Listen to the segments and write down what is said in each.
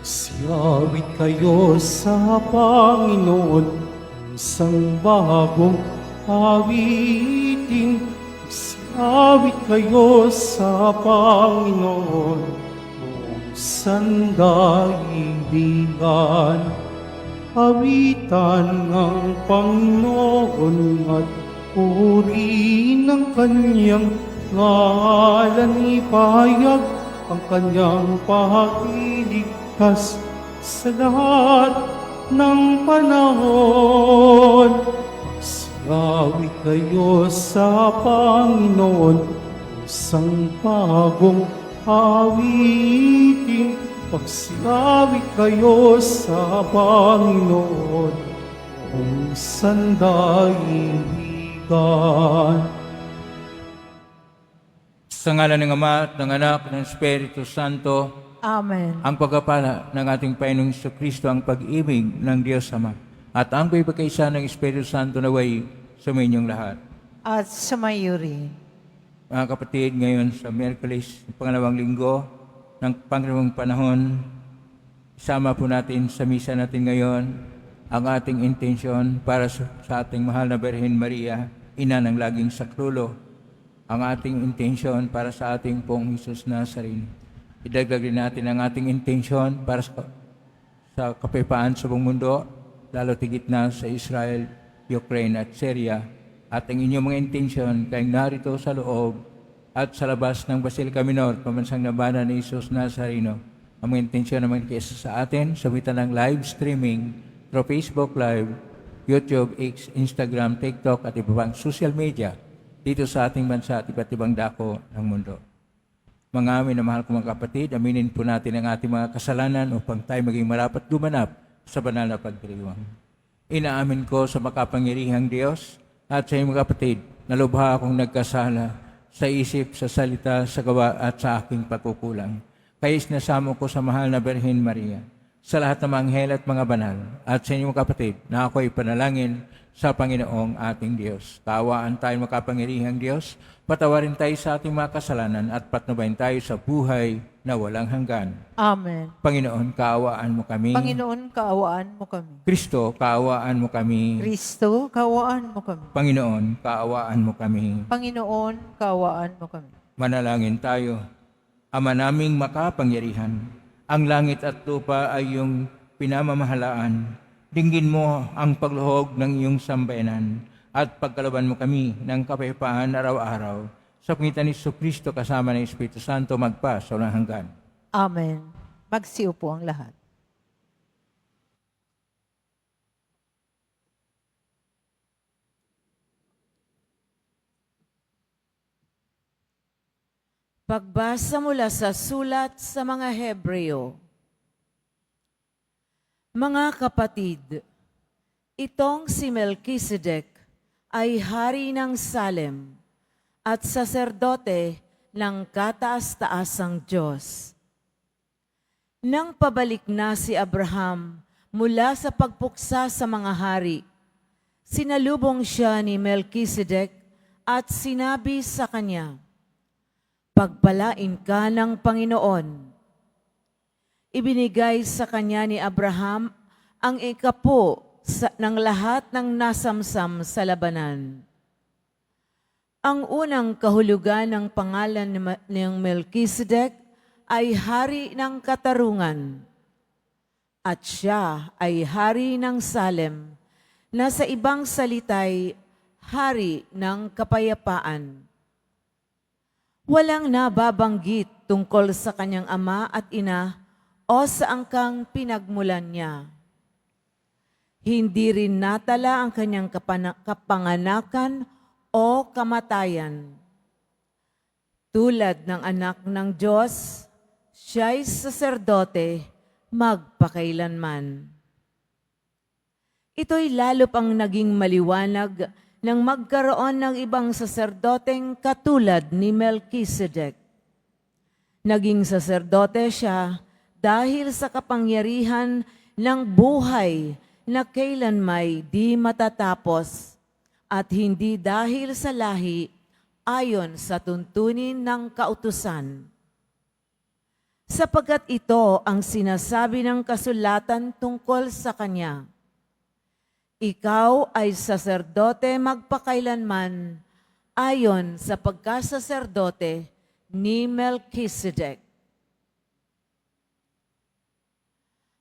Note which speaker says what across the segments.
Speaker 1: Siyawit kayo sa Panginoon, isang bagong awitin. Siyawit kayo sa Panginoon, isang daigdigan. Awitan ng Panginoon at purihin ng kanyang ngalan. Ipahayag ang kanyang pagliligtas sa lahat ng panahon. Magsiawit kayo sa Panginoon, isang bagong awitin. Magsiawit kayo sa Panginoon, kung sandaigdigan.
Speaker 2: Sa ngalan ng Ama at ng Anak at ng Espiritu Santo,
Speaker 3: Amen.
Speaker 2: ang pagpapala ng ating Panginoong Jesucristo, ang pag-ibig ng Diyos Ama, at ang pagkakaisa ng Espiritu Santo naway sa inyong lahat.
Speaker 3: At sumayo rin.
Speaker 2: Mga kapatid, ngayon sa Miyerkules, pangalawang linggo ng pangalawang panahon, isama po natin sa misa natin ngayon ang ating intensyon para sa ating mahal na Birhen Maria, ina ng laging saklulo. Ang ating intensyon para sa ating pong Jesus Nazarene. Idagdag din natin ang ating intensyon para sa kapayapaan sa buong mundo, lalo tigit na sa Israel, Ukraine at Syria. At ang inyong mga intensyon kayong narito sa loob at sa labas ng Basilica Minor, pamansang nabana ni Jesus Nazareno. Ang mga intensyon naman kaysa sa atin, sabitan ng live streaming through Facebook Live, YouTube, X, Instagram, TikTok at iba pang social media dito sa ating bansa at iba't ibang dako ng mundo. Mga amin na mahal kong mga kapatid, aminin po natin ang ating mga kasalanan upang tayo maging marapat gumanap sa banal na pagdiriwang. Inaamin ko sa makapangyarihang Diyos at sa inyong mga kapatid na lubha akong nagkasala sa isip, sa salita, sa gawa at sa aking pagkukulang. Kaya isinasamo ko sa mahal na Birhen Maria, sa lahat ng mga anghel at mga banal, at sa inyong mga kapatid na ako'y panalangin sa Panginoong ating Diyos. Kaawaan tayo makapangyarihang Diyos, patawarin tayo sa ating mga kasalanan at patnubayan tayo sa buhay na walang hanggan.
Speaker 3: Amen.
Speaker 2: Panginoon, kaawaan mo kami.
Speaker 3: Panginoon, kaawaan mo kami.
Speaker 2: Kristo, kaawaan mo kami.
Speaker 3: Kristo, kaawaan mo kami.
Speaker 2: Panginoon, kaawaan mo kami.
Speaker 3: Panginoon, kaawaan mo kami.
Speaker 2: Manalangin tayo. Ama naming makapangyarihan, ang langit at lupa ay iyong pinamamahalaan. Dinggin mo ang pagluhog ng iyong sambayanan at pagkalaban mo kami ng kapayapaan araw-araw. Sa pangitan ni Jesucristo kasama ng Espiritu Santo magpa sa walang hanggan.
Speaker 3: Amen. Magsiupo ang lahat. Pagbasa mula sa sulat sa mga Hebreo. Mga kapatid, itong si Melchizedek ay hari ng Salem at saserdote ng kataas-taasang Diyos. Nang pabalik na si Abraham mula sa pagpuksa sa mga hari, sinalubong siya ni Melchizedek at sinabi sa kanya, "Pagpalain ka ng Panginoon." Ibinigay sa kanya ni Abraham ang ikapo ng lahat ng nasamsam sa labanan. Ang unang kahulugan ng pangalan ng Melchizedek ay hari ng katarungan, at siya ay hari ng Salem, na sa ibang salitay, hari ng kapayapaan. Walang nababanggit tungkol sa kanyang ama at ina o sa angkang pinagmulan niya. Hindi rin natala ang kanyang kapanganakan o kamatayan. Tulad ng anak ng Diyos, siya'y saserdote magpakailanman. Ito'y lalo pang naging maliwanag nang magkaroon ng ibang saserdoteng katulad ni Melchizedek. Naging saserdote siya dahil sa kapangyarihan ng buhay na kailanmay di matatapos at hindi dahil sa lahi ayon sa tuntunin ng kautusan. sapagkat ito ang sinasabi ng kasulatan tungkol sa kanya. Ikaw ay saserdote magpakailanman ayon sa pagkasaserdote ni Melchizedek.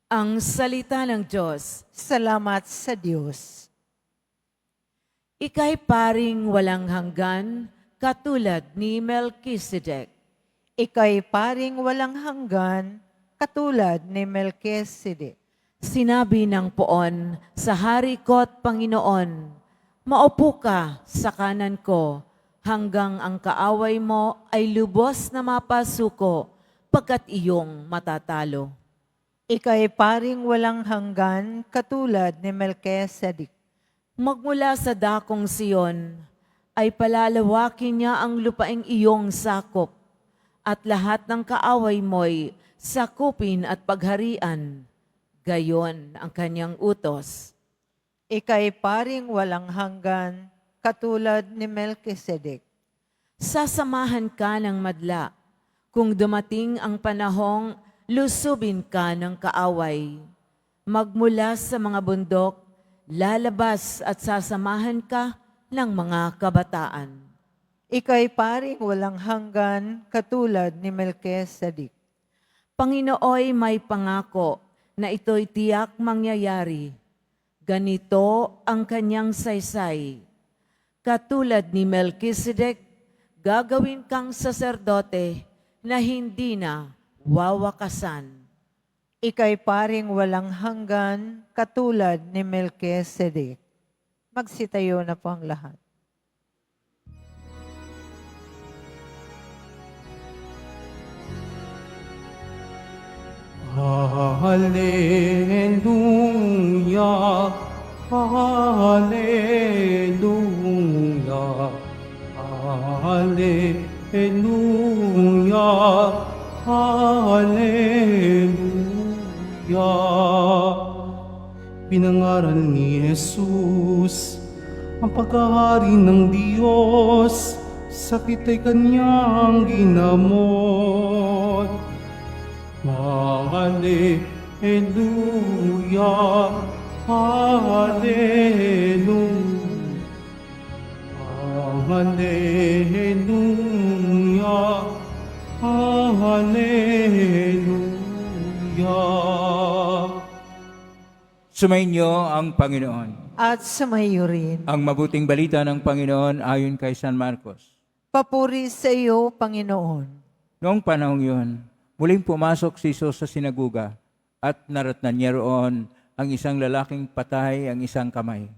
Speaker 3: Ang salita ng Diyos.
Speaker 4: Salamat sa Diyos.
Speaker 3: Ika'y paring walang hanggan, katulad ni Melchizedek.
Speaker 4: Ika'y paring walang hanggan, katulad ni Melchizedek.
Speaker 3: Sinabi ng poon sa hari ko't Panginoon, maupo ka sa kanan ko, hanggang ang kaaway mo ay lubos na mapasuko, pagkat iyong matatalo.
Speaker 4: Ika'y paring walang hanggan, katulad ni Melchizedek.
Speaker 3: Magmula sa dakong Siyon, ay palalawakin niya ang lupaing iyong sakop, at lahat ng kaaway mo'y sakupin at pagharian. Gayon ang kanyang utos.
Speaker 4: Ika'y paring walang hanggan, katulad ni Melchizedek.
Speaker 3: Sasamahan ka ng madla, kung dumating ang panahong lusubin ka ng kaaway. Magmula sa mga bundok, lalabas at sasamahan ka ng mga kabataan.
Speaker 4: Ika'y paring walang hanggan, katulad ni Melchizedek.
Speaker 3: Panginooy may pangako na ito'y tiyak mangyayari. Ganito ang kanyang saysay. Katulad ni Melchizedek, gagawin kang saserdote na hindi na wawakasan.
Speaker 4: Ika'y paring walang hanggan, katulad ni Melchizedek. Magsitayo na po ang lahat.
Speaker 1: Hallelujah, Hallelujah, Hallelujah, Hallelujah. Pinangaral ni Jesus ang pagkahari ng Diyos, sakit ay kanyang ginamot. Hallelujah, Hallelujah, Hallelujah, Hallelujah.
Speaker 2: Sumainyo ang Panginoon.
Speaker 4: At sumayo rin.
Speaker 2: Ang mabuting balita ng Panginoon ayon kay San Marcos.
Speaker 4: Papuri sa iyo, Panginoon.
Speaker 2: Noong panahong yun, muling pumasok si Jesus sa sinaguga at naratnan niya roon ang isang lalaking patay ang isang kamay.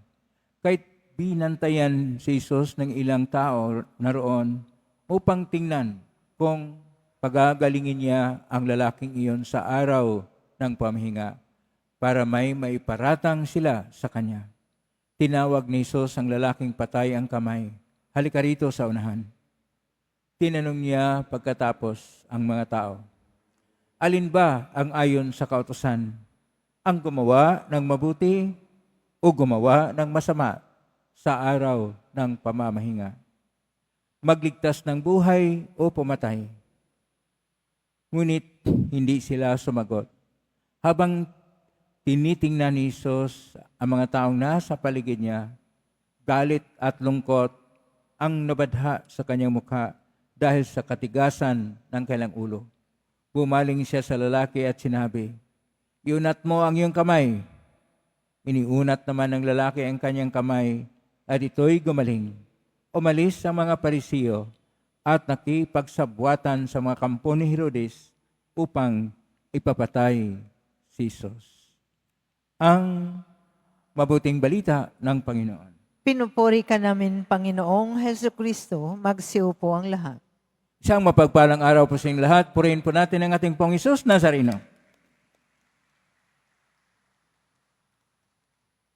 Speaker 2: Kahit binantayan si Jesus ng ilang tao naroon upang tingnan kung pagagalingin niya ang lalaking iyon sa araw ng pamahinga para may maiparatang sila sa kanya. Tinawag ni Jesus ang lalaking patay ang kamay. Halika rito sa unahan. Tinanong niya pagkatapos ang mga tao, alin ba ang ayon sa kautusan? Ang gumawa ng mabuti o gumawa ng masama sa araw ng pamamahinga? Magligtas ng buhay o pumatay? Ngunit hindi sila sumagot. Habang tinitingnan ni Jesus ang mga taong nasa paligid niya, galit at lungkot ang nabadha sa kanyang mukha dahil sa katigasan ng kanyang ulo. Bumaling siya sa lalaki at sinabi, "Iunat mo ang iyong kamay." Iniunat naman ng lalaki ang kanyang kamay at ito'y gumaling. Umalis ang mga Parisiyo at nakipagsabwatan sa mga kampo ni Herodes upang ipapatay si Jesus. Ang mabuting balita ng Panginoon.
Speaker 4: Pinupuri ka namin, Panginoong Hesukristo, magsiupo ang lahat.
Speaker 2: Isang mapagpalang araw po sa inyong lahat. Purihin po natin ang ating Pong Hesus Nazareno.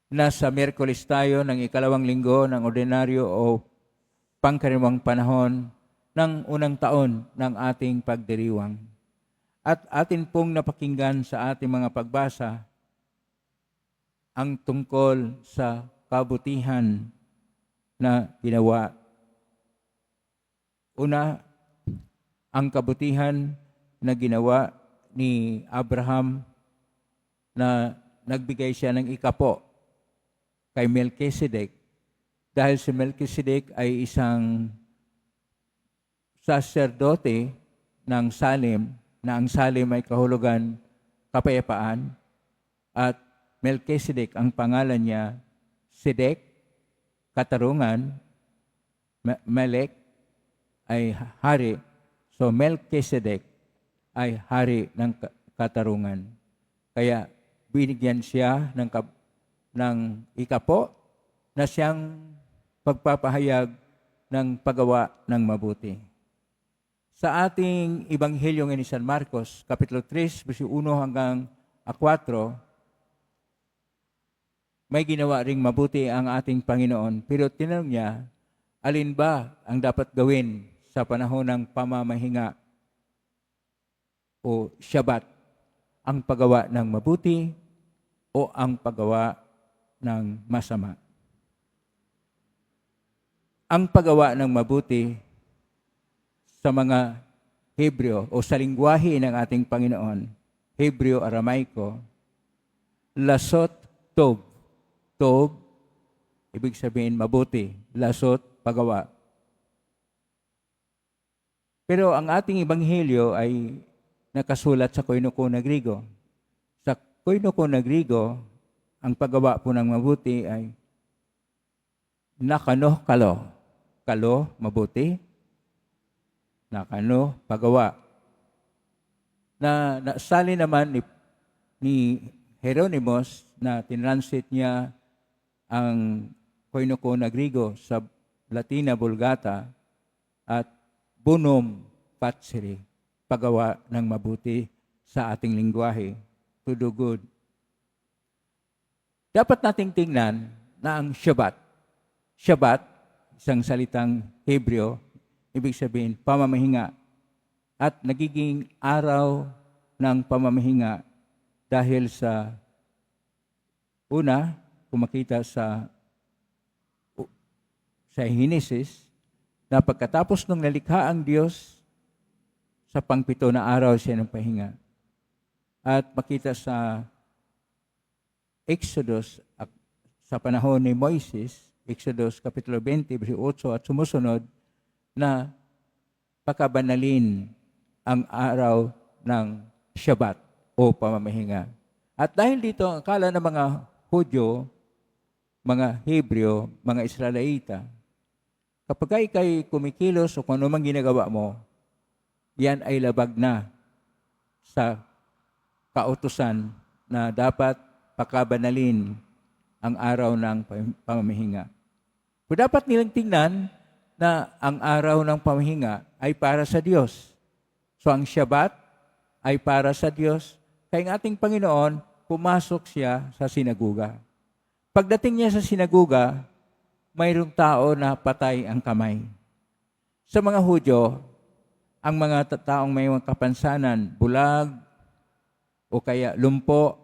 Speaker 2: Nasa Miyerkules tayo ng ikalawang linggo ng ordinaryo o pangkaraniwang panahon ng unang taon ng ating pagdiriwang. At atin pong napakinggan sa ating mga pagbasa ang tungkol sa kabutihan na ginawa. Una, ang kabutihan na ginawa ni Abraham na nagbigay siya ng ikapo kay Melchizedek dahil si Melchizedek ay isang saserdote ng Salem, na ang Salem ay kahulugan kapayapaan, at Melchizedek ang pangalan niya, Sedek, katarungan, Melek ay hari. So Melchizedek ay hari ng katarungan. Kaya binigyan siya ng ikapo na siyang pagpapahayag ng paggawa ng mabuti. Sa ating Ebanghelyo ngayon ni San Marcos, Kapitulo 3, verso 1 hanggang 4, may ginawa ring mabuti ang ating Panginoon. Pero tinanong niya, alin ba ang dapat gawin sa panahon ng pamamahinga o Shabbat? Ang paggawa ng mabuti o ang paggawa ng masama? Ang paggawa ng mabuti sa mga Hebreo o sa lingwahe ng ating Panginoon, Hebreo, Aramaiko, lasot tov. Tov, ibig sabihin mabuti. Lasot, paggawa. Pero ang ating Ebanghelyo ay nakasulat sa Koinoko na Grigo. Sa Koinoko na Grigo, ang paggawa po ng mabuti ay nakano kalo. Kalo, mabuti. Nakano, paggawa. Na nasali naman ni Hieronymos na tinranslate niya ang Koinoko na Grigo sa Latina Vulgata at Bonum Patsiri, paggawa ng mabuti sa ating lingwahe, to do good. Dapat nating tingnan na ang Shabbat, isang salitang Hebreo, ibig sabihin pamamahinga, at nagiging araw ng pamamahinga dahil sa una, kung makita sa Genesis, na pagkatapos nung nalikha ang Diyos, sa pangpito na araw siya ng pahinga. At makita sa Exodus, sa panahon ni Moises, Exodus Kapitulo 20, verso 8 at sumusunod, na pakabanalin ang araw ng Shabbat o pamamahinga. At dahil dito, ang akala ng mga Hudyo, mga Hebreo, mga Israelita, kapag ikay kumikilos o kung ano mang ginagawa mo, yan ay labag na sa kautusan na dapat pakabanalin ang araw ng pamamahinga. So dapat nilang tingnan na ang araw ng pamamahinga ay para sa Diyos. So ang Shabbat ay para sa Diyos. Kaya ang ating Panginoon, pumasok siya sa sinaguga. Pagdating niya sa sinaguga, mayroong tao na patay ang kamay. Sa mga Hudyo, ang mga taong may mga kapansanan, bulag, o kaya lumpo,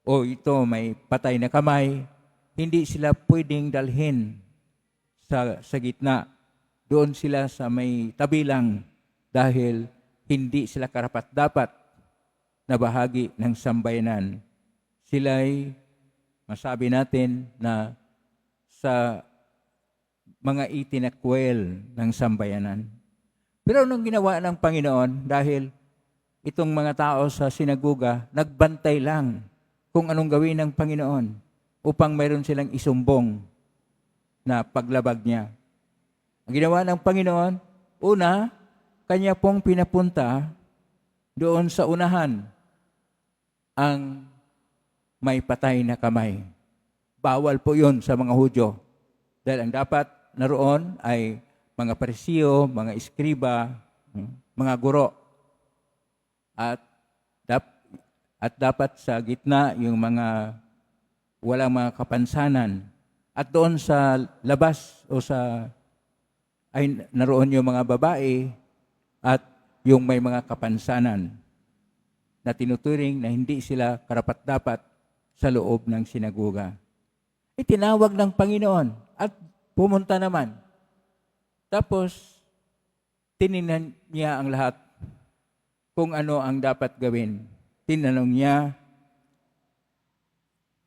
Speaker 2: o ito may patay na kamay, hindi sila pwedeng dalhin sa gitna. Doon sila sa may tabi lang dahil hindi sila karapat-dapat na bahagi ng sambayanan. Sila'y masabi natin na sa mga itinakwel ng sambayanan. Pero nung ginawa ng Panginoon, dahil itong mga tao sa sinaguga, nagbantay lang kung anong gawin ng Panginoon upang mayroon silang isumbong na paglabag niya. Ang ginawa ng Panginoon, una, kanya pong pinapunta doon sa unahan ang may patay na kamay. Bawal po yun sa mga Hudyo. Dahil ang dapat naroon ay mga Parisiyo, mga Iskriba, mga guro. At dapat sa gitna yung mga walang mga kapansanan. At doon sa labas o ay naroon yung mga babae at yung may mga kapansanan na tinuturing na hindi sila karapat-dapat sa loob ng sinaguga. Itinawag ng Panginoon at pumunta naman. Tapos, tiningnan niya ang lahat. kung ano ang dapat gawin. Tinanong niya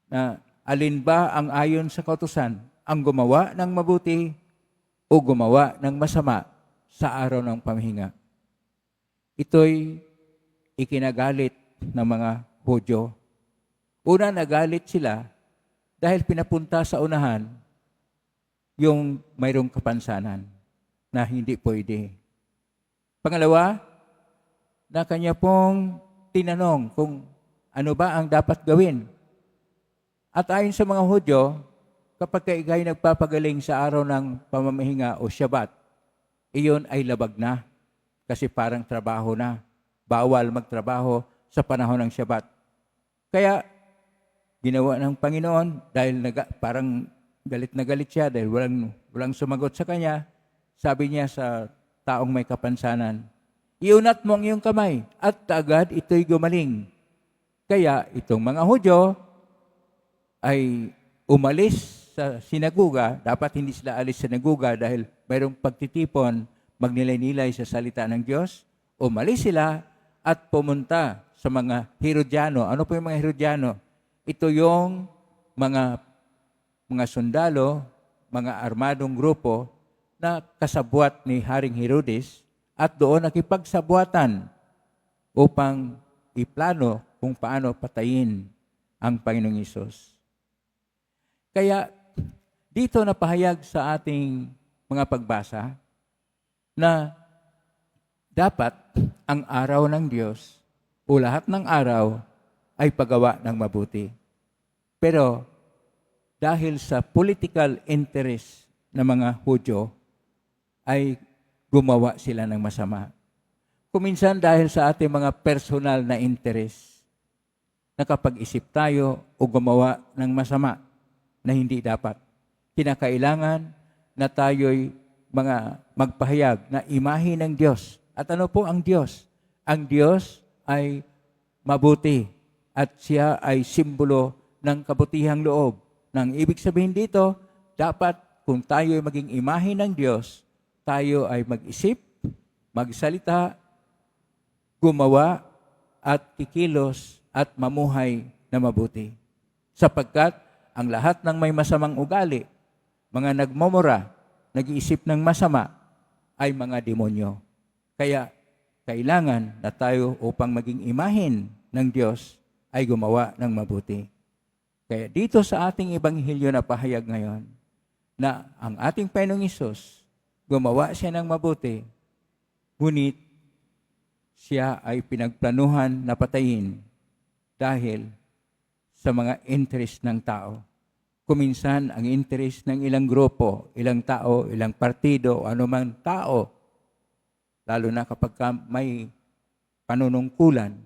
Speaker 2: na alin ba ang ayon sa kautusan, ang gumawa ng mabuti o gumawa ng masama sa araw ng pamhinga. Ito'y ikinagalit ng mga Hudyo. Una, nagalit sila dahil pinapunta sa unahan yung mayroong kapansanan na hindi pwede. Pangalawa, na kanya pong tinanong kung ano ba ang dapat gawin. At ayon sa mga Hudyo, kapag ikay nagpapagaling sa araw ng pamamahinga o Shabbat, iyon ay labag na kasi parang trabaho na. Bawal magtrabaho sa panahon ng Shabbat. Kaya ginawa ng Panginoon dahil parang galit na galit siya dahil walang sumagot sa kanya. Sabi niya sa taong may kapansanan, iunat mo ang iyong kamay at agad ito'y gumaling. Kaya itong mga Hudyo ay umalis sa sinaguga. Dapat hindi sila alis sa sinaguga dahil mayroong pagtitipon, magnilay-nilay sa salita ng Diyos. Umalis sila at pumunta sa mga Herodiano. Ano po yung mga Herodiano? Ito yung mga sundalo, mga armadong grupo na kasabwat ni Haring Herodes at doon nakipagsabuatan upang iplano kung paano patayin ang Panginoong Hesus. Kaya dito napahayag sa ating mga pagbasa na dapat ang araw ng Diyos o lahat ng araw ay paggawa ng mabuti. Pero dahil sa political interest ng mga Hudyo, ay gumawa sila ng masama. Kuminsan dahil sa ating mga personal na interest, nakapag-isip tayo o gumawa ng masama na hindi dapat. Kinakailangan na tayo'y magpahayag na imahe ng Diyos. At ano po ang Diyos? Ang Diyos ay mabuti at siya ay simbolo ng kabutihang loob. Nang ibig sabihin dito, dapat kung tayo ay maging imahe ng Diyos, tayo ay mag-isip, magsalita, gumawa at kikilos at mamuhay na mabuti. Sapagkat ang lahat ng may masamang ugali, mga nagmumura, nag-iisip ng masama, ay mga demonyo. Kaya kailangan na tayo upang maging imahin ng Diyos ay gumawa ng mabuti. Kaya dito sa ating Ebanghelyo na pahayag ngayon, na ang ating Panginoong Hesus, gumawa siya ng mabuti, ngunit siya ay pinagplanuhan na patayin dahil sa mga interest ng tao. Kuminsan, ang interest ng ilang grupo, ilang tao, ilang partido, o anumang tao, lalo na kapag may panunungkulan,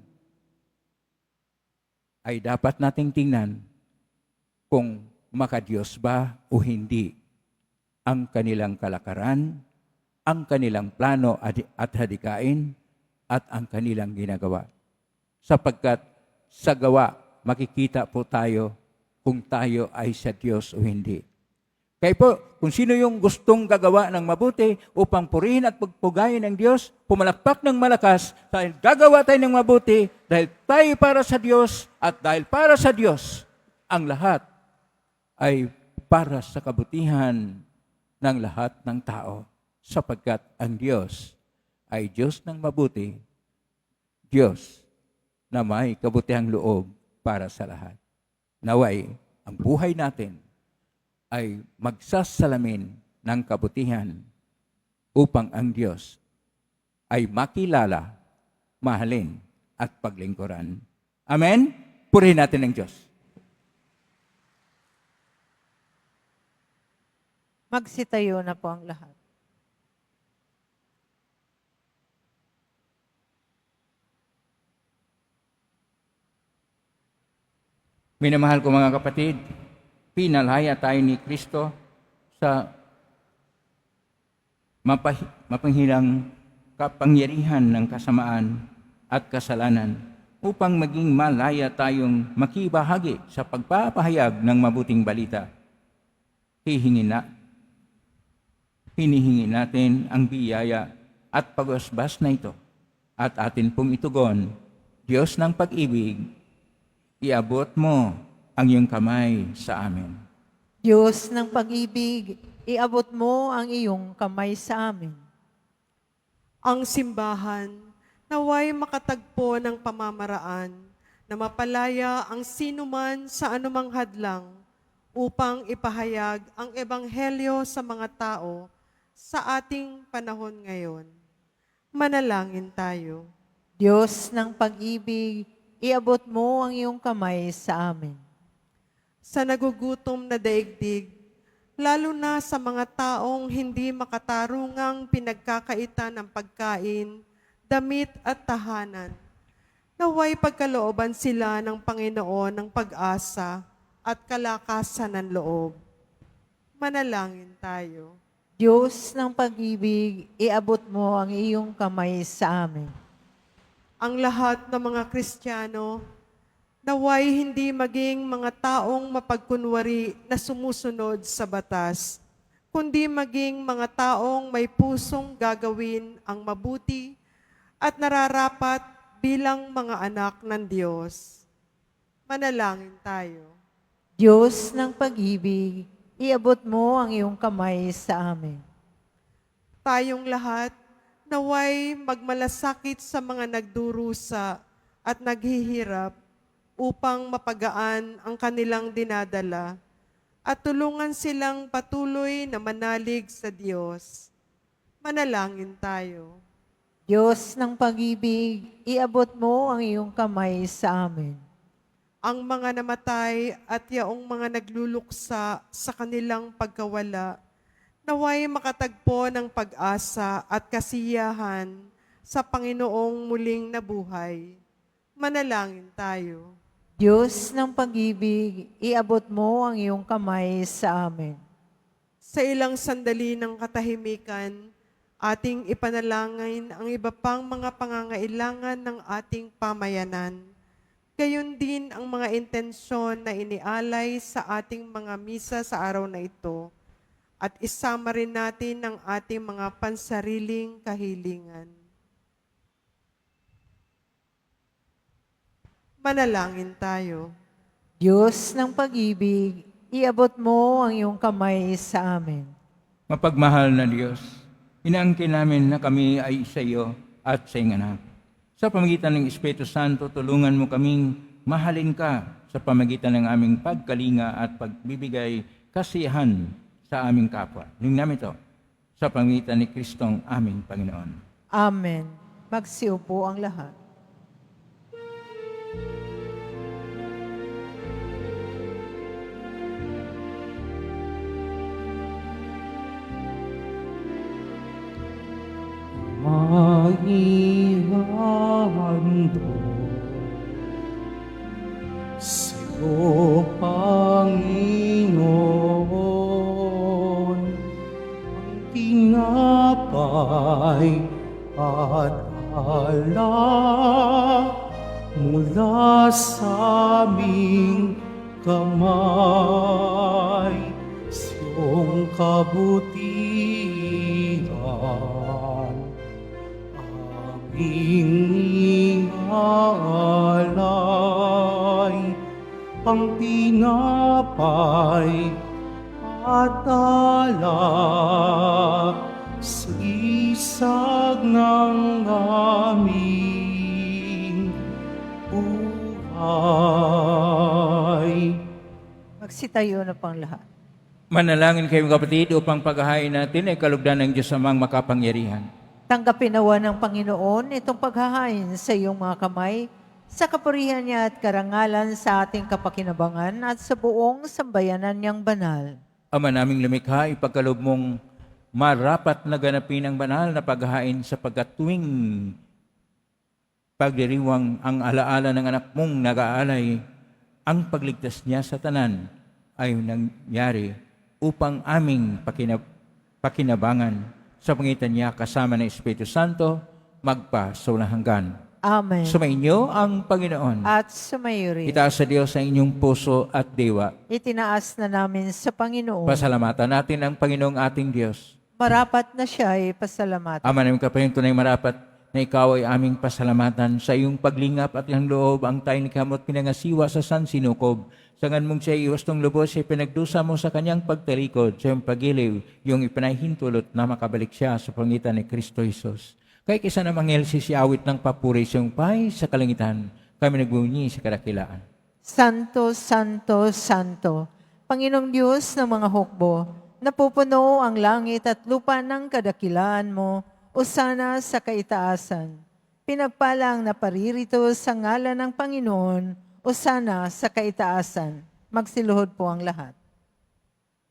Speaker 2: ay dapat nating tingnan kung makadiyos ba o hindi ang kanilang kalakaran, ang kanilang plano at hadikain, at ang kanilang ginagawa. Sapagkat sa gawa, makikita po tayo kung tayo ay sa Diyos o hindi. Kaya po, kung sino yung gustong gagawa ng mabuti upang purihin at pagpugayin ng Diyos, pumalakpak ng malakas dahil gagawa tayo ng mabuti, dahil tayo para sa Diyos at dahil para sa Diyos, ang lahat ay para sa kabutihan ng lahat ng tao. Sapagkat ang Diyos ay Diyos ng mabuti, Diyos na may kabutihang loob para sa lahat. Naway, ang buhay natin ay magsasalamin ng kabutihan upang ang Diyos ay makilala, mahalin, at paglingkuran. Amen? Purihin natin ang Diyos.
Speaker 4: Magsitayo na po ang lahat.
Speaker 2: Minamahal ko mga kapatid, pinalaya tayo ni Kristo sa mapanghilang kapangyarihan ng kasamaan at kasalanan upang maging malaya tayong makibahagi sa pagpapahayag ng mabuting balita. Hinihingi natin ang biyaya at pag-usbas na ito at atin pong itugon. Diyos ng pag-ibig, iabot mo ang iyong kamay sa amin.
Speaker 4: Diyos ng pag-ibig, iabot mo ang iyong kamay sa amin.
Speaker 5: Ang simbahan naway makatagpo ng pamamaraan na mapalaya ang sinuman sa anumang hadlang upang ipahayag ang ebanghelyo sa mga tao sa ating panahon ngayon. Manalangin tayo.
Speaker 4: Diyos ng pag-ibig, iabot mo ang iyong kamay sa amin.
Speaker 5: Sa nagugutom na daigdig, lalo na sa mga taong hindi makatarungang pinagkakaitan ng pagkain, damit at tahanan, naway pagkalooban sila ng Panginoon ng pag-asa at kalakasan ng loob. Manalangin tayo.
Speaker 4: Diyos ng pag-ibig, iabot mo ang iyong kamay sa amin.
Speaker 5: Ang lahat ng mga Kristiyano, naway hindi maging mga taong mapagkunwari na sumusunod sa batas, kundi maging mga taong may pusong gagawin ang mabuti at nararapat bilang mga anak ng Diyos. Manalangin tayo.
Speaker 4: Diyos ng pag-ibig, iabot mo ang iyong kamay sa amin.
Speaker 5: Tayong lahat, naway magmalasakit sa mga nagdurusa at naghihirap upang mapagaan ang kanilang dinadala at tulungan silang patuloy na manalig sa Diyos. Manalangin tayo.
Speaker 4: Diyos ng pag-ibig, iabot mo ang iyong kamay sa amin.
Speaker 5: Ang mga namatay at yaong mga nagluluksa sa kanilang pagkawala, naway makatagpo ng pag-asa at kasiyahan sa Panginoong muling nabuhay. Manalangin tayo.
Speaker 4: Diyos ng pag-ibig, iabot mo ang iyong kamay sa amin.
Speaker 5: Sa ilang sandali ng katahimikan, ating ipanalangin ang iba pang mga pangangailangan ng ating pamayanan. Gayon din ang mga intensyon na inialay sa ating mga misa sa araw na ito. At isama rin natin ang ating mga pansariling kahilingan. Manalangin tayo.
Speaker 4: Diyos ng pag-ibig, iabot mo ang iyong kamay sa amin.
Speaker 2: Mapagmahal na Diyos, inaangkin namin na kami ay sa iyo at sa iyong anak. Sa pamagitan ng Espiritu Santo, tulungan mo kaming mahalin ka sa pamagitan ng aming pagkalinga at pagbibigay kasiyahan sa aming kapwa. Lingnan namin ito sa pamagitan ni Kristong aming Panginoon.
Speaker 4: Amen. Magsiupo ang lahat.
Speaker 1: Maihandog sa'yo, Panginoon, ang tinapay at alak mula sa aming kamay, siyong kabutihan. Aming inaalay ang tinapay at alak sa isag ng aming buhay.
Speaker 4: Magsitayo na pang lahat.
Speaker 2: Manalangin kayong kapatid upang paghahain natin ay kalugdan ng Diyos amang makapangyarihan.
Speaker 4: Tanggapin nawa ng Panginoon itong paghahain sa iyong mga kamay, sa kapurihan niya at karangalan sa ating kapakinabangan at sa buong sambayanan niyang banal.
Speaker 2: Ama naming lumikha, ipagkaloob mong marapat na ganapin ang banal na paghahain sapagkat tuwing pagdiriwang ang alaala ng anak mong nag-aalay, ang pagligtas niya sa tanan ay nangyari upang aming pakinabangan sa pangitan niya kasama ng Espiritu Santo, magpa sa walang hanggan.
Speaker 4: Amen.
Speaker 2: Sumainyo ang Panginoon.
Speaker 4: At sumayo rin.
Speaker 2: Itaas sa Diyos ang inyong puso at diwa.
Speaker 4: Itinaas na namin sa Panginoon.
Speaker 2: Pasalamatan natin ang Panginoong ating Diyos.
Speaker 4: Marapat na siya ay pasalamatan.
Speaker 2: Ama namin kapahin, tunay marapat, na ikaw ay aming pasalamatan sa iyong paglingap at iyang loob ang tayo ni kamot pinangasiwa sa San Sinukob. Sangan mong siya iwas tong lubos ay pinagdusa mo sa kanyang pagtalikod, sa iyong pagiliw, yung ipanahintulot na makabalik siya sa pangitan ni Kristo Jesus. Kaya kisa na mangyel si awit ng papuri sa iyong pay sa kalangitan, kami nagbunyi sa kadakilaan.
Speaker 4: Santo, Santo, Santo, Panginoong Diyos ng mga hukbo, napupuno ang langit at lupa ng kadakilaan mo, Osana sa kaitaasan. Pinagpalang na paririto sa ngalan ng Panginoon, Osana sa kaitaasan. Magsiluhod po ang lahat.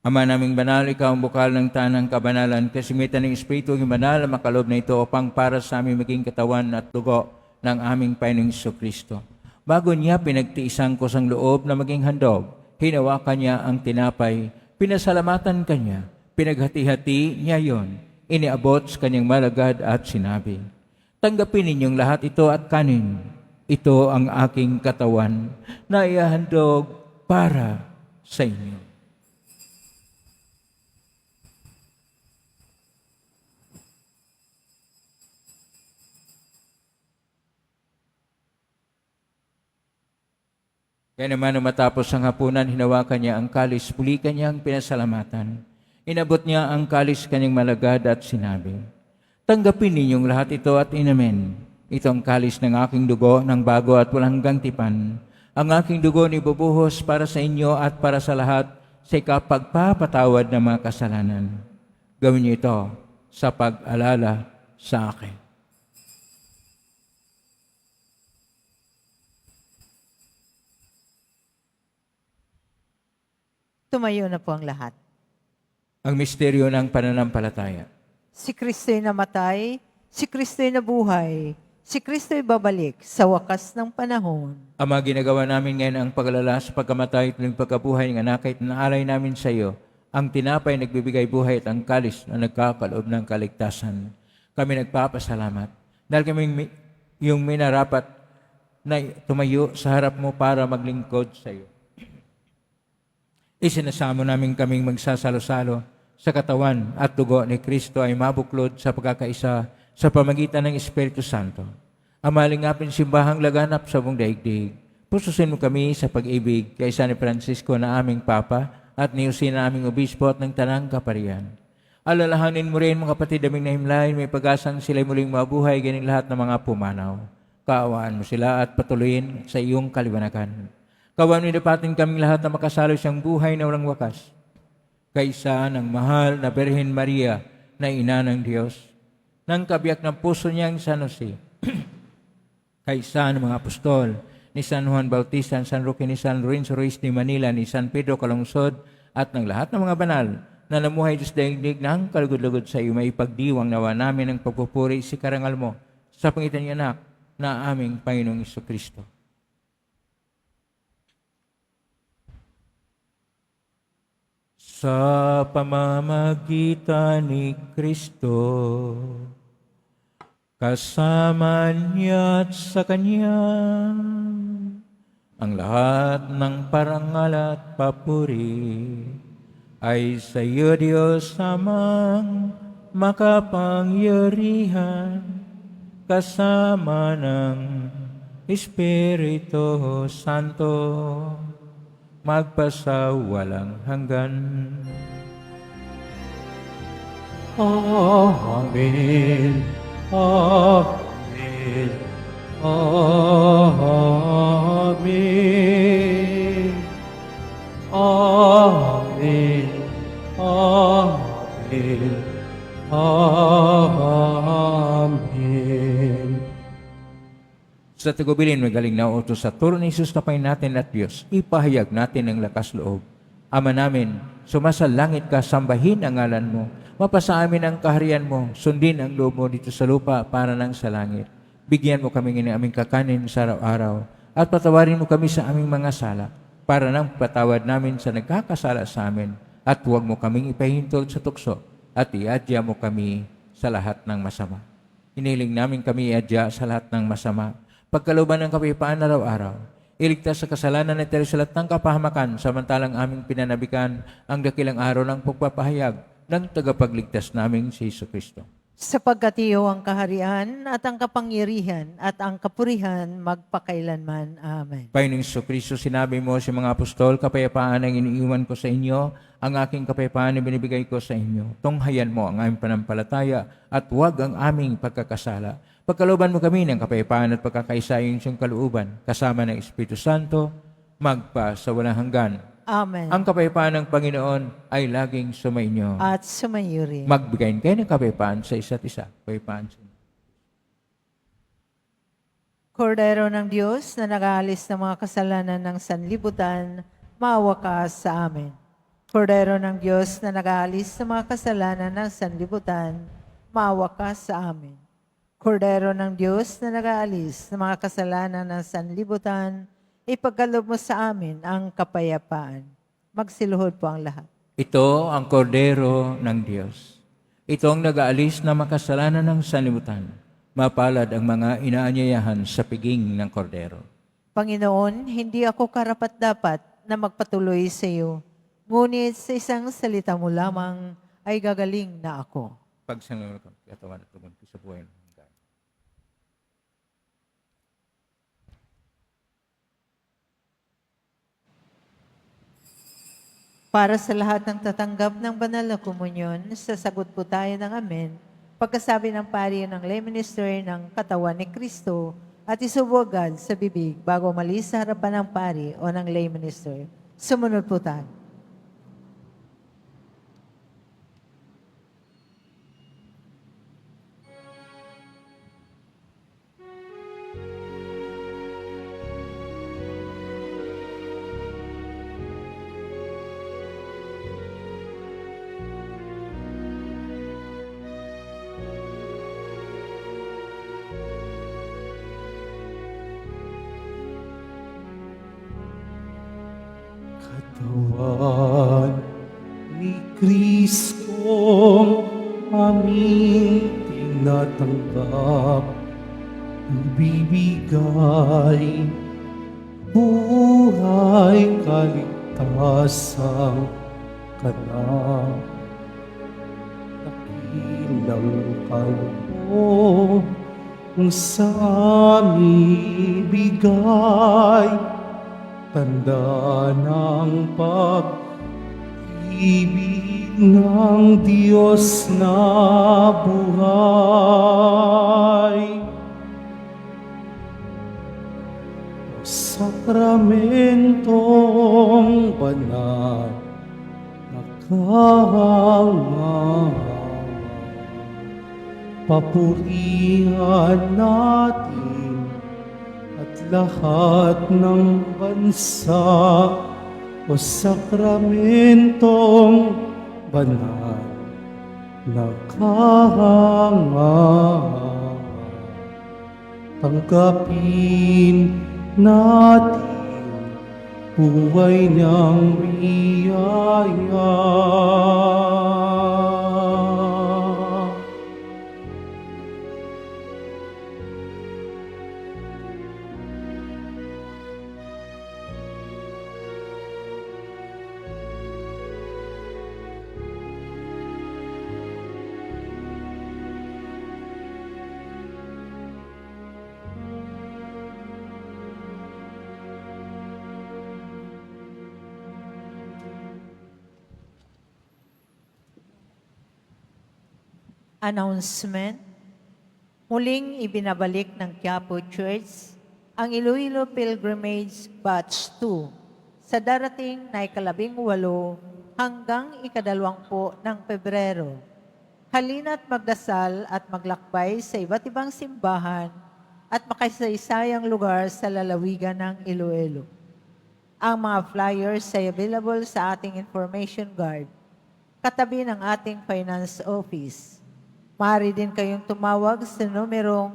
Speaker 2: Ama naming banal, ikaw ang bukal ng tanang kabanalan, kasimitan ng Espiritu ng banal ang makalob na ito upang para sa aming maging katawan at dugo ng aming Panginoong Kristo. Bago niya pinagtiisan ko sang loob na maging handog, hinawakan niya ang tinapay, pinasalamatan kanya, pinaghati-hati niya yon, iniabot sa kanyang malagad at sinabi, tanggapin ninyong lahat ito at kanin. Ito ang aking katawan na ihahandog para sa inyo. Kaya naman nung matapos ang hapunan, hinawakan niya ang kalis, pulikan niya ang pinasalamatan. Inabot niya ang kalis kanyang malagad at sinabi, tanggapin ninyong lahat ito at inamen. Ito ang kalis ng aking dugo ng bago at walang hanggang tipan. Ang aking dugo ni bubuhos para sa inyo at para sa lahat sa ikapagpapatawad ng mga kasalanan. Gawin niyo ito sa pag-alala sa akin.
Speaker 4: Tumayo na po ang lahat.
Speaker 2: Ang misteryo ng pananampalataya.
Speaker 4: Si Kristo'y namatay, si Kristo'y nabuhay, si Kristo'y babalik sa wakas ng panahon.
Speaker 2: Ama, ginagawa namin ngayon ang paglalala sa pagkamatay at pagkabuhay ng anak at naalay namin sa iyo ang tinapay nagbibigay buhay at ang kalis na nagkakaloob ng kaligtasan. Kami nagpapasalamat dahil kami yung minarapat na tumayo sa harap mo para maglingkod sa iyo. Isinasamo namin kaming magsasalo-salo sa katawan at dugo ni Kristo ay mabuklod sa pagkakaisa sa pamagitan ng Espiritu Santo. Amalingapin simbahang laganap sa buong daigdig. Pususin mo kami sa pag-ibig kay San Francisco na aming Papa at ni Jose na aming Obispo at ng Tanang Kaparian. Alalahanin mo rin mga kapatid naming nahimlahin, may pag-asang sila'y muling mabuhay ganing lahat ng mga pumanaw. Kaawaan mo sila at patuloyin sa iyong kaliwanagan. Kawan nidapatin kaming lahat na makasalo siyang buhay na walang wakas. Kaysa ng mahal na Birhen Maria na ina ng Diyos, ng kabiyak ng puso niyang San Jose, kaysa ng mga apostol, ni San Juan Bautista, San Roque, ni San Lorenzo Ruiz de Manila, ni San Pedro Calungsod, at ng lahat ng mga banal na namuhay Diyos daigdig ng kalugod-lugod sa iyo, may ipagdiwang nawa namin ng pagpupuri si karangal mo sa pangitan niya anak na aming Panginoong Kristo. Sa pamamagitan ni Kristo, kasama niya at sa Kanya, ang lahat ng parangal at papuri ay sa iyo, Diyos amang makapangyarihan, kasama ng Espiritu Santo, magpasawalang hanggan.
Speaker 1: Amen. Amen. Amen. Amen. Amen. Amen.
Speaker 2: Sa tagubilin, magaling na utos sa turo ni Jesus na Panginoon natin at Diyos, ipahayag natin ang lakas loob. Ama namin, sumasalangit ka, sambahin ang ngalan mo. Mapasa amin ang kaharian mo, sundin ang loob mo dito sa lupa para nang sa langit. Bigyan mo kami ng aming kakanin sa araw-araw at patawarin mo kami sa aming mga sala para nang patawad namin sa nagkakasala sa amin at huwag mo kaming ipahintol sa tukso at iadya mo kami sa lahat ng masama. Iniling namin kami iadya sa lahat ng masama. Pagkalooban ng kapayapaan araw-araw, iligtas sa kasalanan at sa lahat ng kapahamakan, samantalang aming pinanabikan ang dakilang araw ng pagpapahayag ng tagapagligtas naming si Kristo.
Speaker 4: sapagkat iyo ang kaharian at ang kapangyarihan at ang kapurihan magpakailanman. Amen.
Speaker 2: Panginoong Kristo, sinabi mo sa mga apostol, kapayapaan ang iniiwan ko sa inyo, ang aking kapayapaan ay binibigay ko sa inyo. Tunghayan mo ang aming panampalataya at huwag ang aming pagkakasala. Pagkalooban mo kami ng kapayapaan at pagkakaisa yung siyang kalooban, kasama ng Espiritu Santo, magpa sa walang hanggan.
Speaker 4: Amen.
Speaker 2: Ang kapayapaan ng Panginoon ay laging sumainyo.
Speaker 4: At sumayo rin.
Speaker 2: Magbigayin kayo ng kapayapaan sa isa't isa. Kapayapaan sa inyo.
Speaker 4: Kordero ng Diyos na nag-aalis ng mga kasalanan ng sanlibutan, maawa ka sa amin. Kordero ng Diyos na nag-aalis ng mga kasalanan ng sanlibutan, maawa ka sa amin. Kordero ng Diyos na nag-aalis ng mga kasalanan ng sanlibutan, ipagkaloob mo sa amin ang kapayapaan. Magsiluhod po ang lahat.
Speaker 2: Ito ang kordero ng Diyos. Ito ang nag-aalis na makasalanan ng sanlibutan. Mapalad ang mga inaanyayahan sa piging ng kordero.
Speaker 4: Panginoon, hindi ako karapat-dapat na magpatuloy sa iyo. Ngunit sa isang salita mo lamang ay gagaling na ako.
Speaker 2: Pagsanunod ko, katawan at tugon ko sa buhay ng hanggan.
Speaker 4: Para sa lahat ng tatanggap ng banal na komunyon, sasagot po tayo ng amen. Pagkasabi ng pari ng lay minister ng katawan ni Kristo at isubo agad sa bibig bago umalis sa harapan ng pari o ng lay minister. Sumunod po tayo.
Speaker 1: Katawan ni Kristong aming tinatanggap, bibigay buhay kaligtasang kanang dakilang kaloob sa aming bigay. Tanda ng pag-ibig ng Diyos na buhay. O sakramentong banal na kahangahan, papurihan natin at lahat ng bansa o sakramentong banal na kahangahan. Tanggapin natin buhay niyang biyaya.
Speaker 4: Announcement. Muling ibinabalik ng Quiapo Church ang Iloilo Pilgrimage Batch 2 sa darating na ika-18 hanggang ika-20 ng Pebrero. Halina't magdasal at maglakbay sa iba't ibang simbahan at makasaysayang lugar sa lalawigan ng Iloilo. Ang mga flyers ay available sa ating information card, katabi ng ating finance office. Maaari din kayong tumawag sa numerong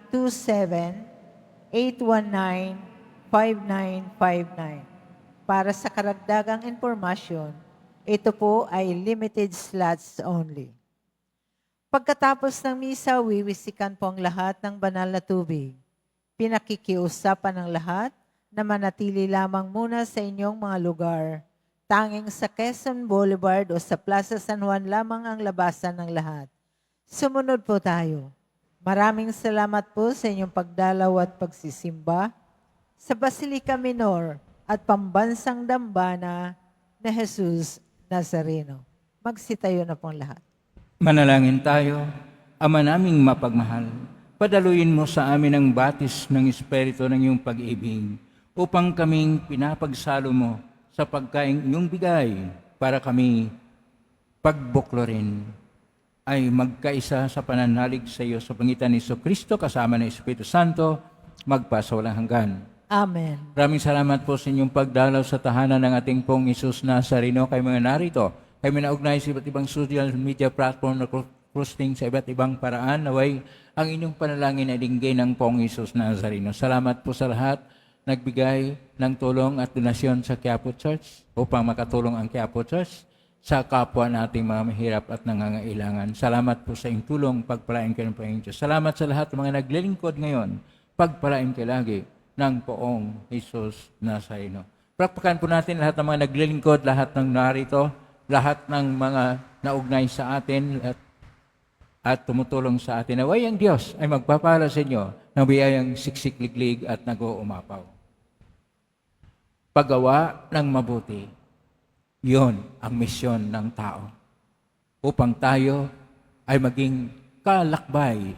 Speaker 4: 0927-819-5959. Para sa karagdagang impormasyon, ito po ay limited slots only. Pagkatapos ng misa, wiwisikan po ang lahat ng banal na tubig. Pinakikiusapan ng lahat na manatili lamang muna sa inyong mga lugar. Tanging sa Quezon Boulevard o sa Plaza San Juan lamang ang labasan ng lahat. Sumunod po tayo. Maraming salamat po sa inyong pagdalaw at pagsisimba sa Basilica Minor at Pambansang Dambana na Jesus Nazareno. Magsitayo na pong lahat.
Speaker 2: Manalangin tayo. Ama naming mapagmahal, padaluin mo sa amin ang batis ng Espiritu ng iyong pag-ibig upang kaming pinapagsalo mo sa pagkain iyong bigay para kami pagbuklorin ay magkaisa sa pananalig sa iyo sa pangitan ni Kristo kasama ng Espiritu Santo magpasawalang hanggan.
Speaker 4: Amen.
Speaker 2: Maraming salamat po sa inyong pagdalaw sa tahanan ng ating pong Jesus Nazareno. Kay mga narito, kami naugnay sa iba't ibang social media platform na posting sa iba't ibang paraan. Naway ang inyong panalangin ay dinggay ng pong Jesus Nazareno. Salamat po sa lahat nagbigay ng tulong at donasyon sa Quiapo Church upang makatulong ang Quiapo Church sa kapwa nating mga mahirap at nangangailangan. Salamat po sa inyong tulong, pagpalain kayo ng Panginoon Diyos. Salamat sa lahat ng mga naglilingkod ngayon, pagpalain kayo lagi ng poong Jesus Nazareno. Prakpakan po natin lahat ng mga naglilingkod, lahat ng narito, lahat ng mga naugnay sa atin at tumutulong sa atin. Naway ang Diyos ay magpapala sa inyo ng biyayang siksik-liglig at nag-uumapaw. Paggawa ng mabuti, yon ang misyon ng tao. Upang tayo ay maging kalakbay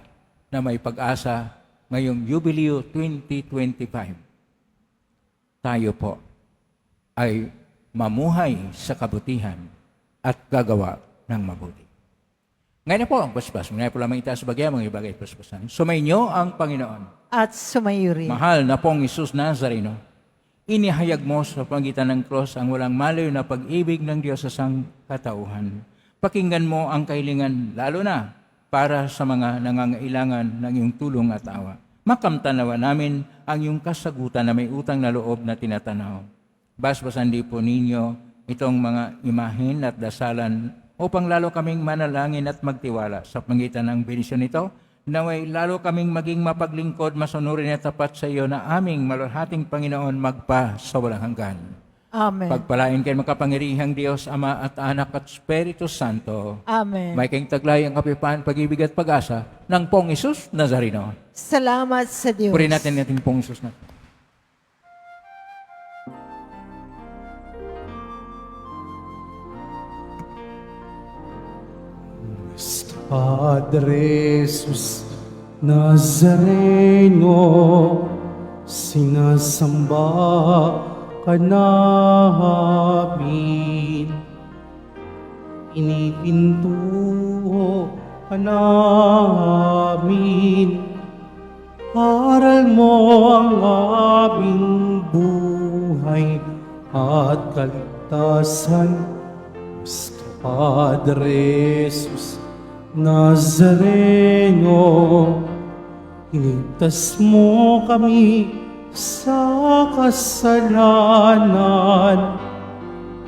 Speaker 2: na may pag-asa ngayong Jubileo 2025. Tayo po ay mamuhay sa kabutihan at gagawa ng mabuti. Ngayon na po ang paspas. Ngayon po lamang itaas bagay mga ibagay paspasan. Sumainyo ang Panginoon.
Speaker 4: At sumayo rin.
Speaker 2: Mahal na pong Jesus Nazareno, inihayag mo sa pagitan ng cross ang walang malayo na pag-ibig ng Diyos sa sangkatauhan. Pakinggan mo ang kahilingan, lalo na para sa mga nangangailangan ng iyong tulong at awa. Makamtanawa namin ang iyong kasagutan na may utang na loob na tinatanaw. Basbasan di po ninyo itong mga imahin at dasalan upang lalo kaming manalangin at magtiwala sa pagitan ng benisyon nito, naway lalo kaming maging mapaglingkod, masunurin at tapat sa iyo na aming malulhating Panginoon magpa sa walang hanggan.
Speaker 4: Amen.
Speaker 2: Pagpalain kayo makapangyarihang Diyos, Ama at Anak at Espiritu Santo.
Speaker 4: Amen.
Speaker 2: May kayong taglay ang kapipahan, pag-ibig at pag-asa ng pong Jesus Nazareno.
Speaker 4: Salamat sa Diyos.
Speaker 2: Purihin natin natin pong Jesus na.
Speaker 1: Padre Jesus Nazareno, sinasamba ka namin. Inipintuho ka namin. Aral mo ang aming buhay at kaligtasan. Gusto Padre Jesus Nazareno, iligtas mo kami sa kasalanan.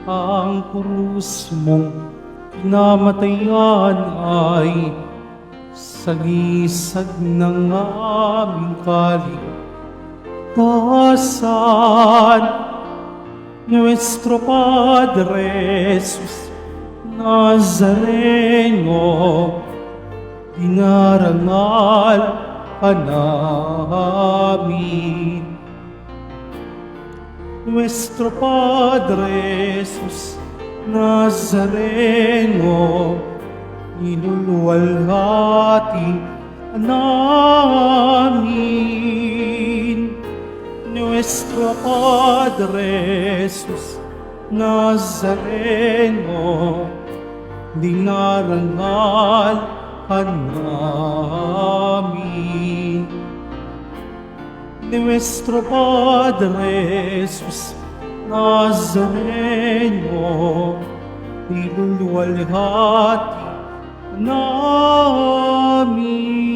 Speaker 1: Ang krus mong pinamatayan ay salisag ng aming kaligtasan. Nuestro Padre Jesus Nazareno, dinarangal ka namin. Nuestro Padre Jesus Nazareno, inuluwalhati ka namin. Nuestro Padre Jesus Nazareno, dinarangal ka namin. Nuestro Padre Jesus Nazareno, niluluwalhati ka namin.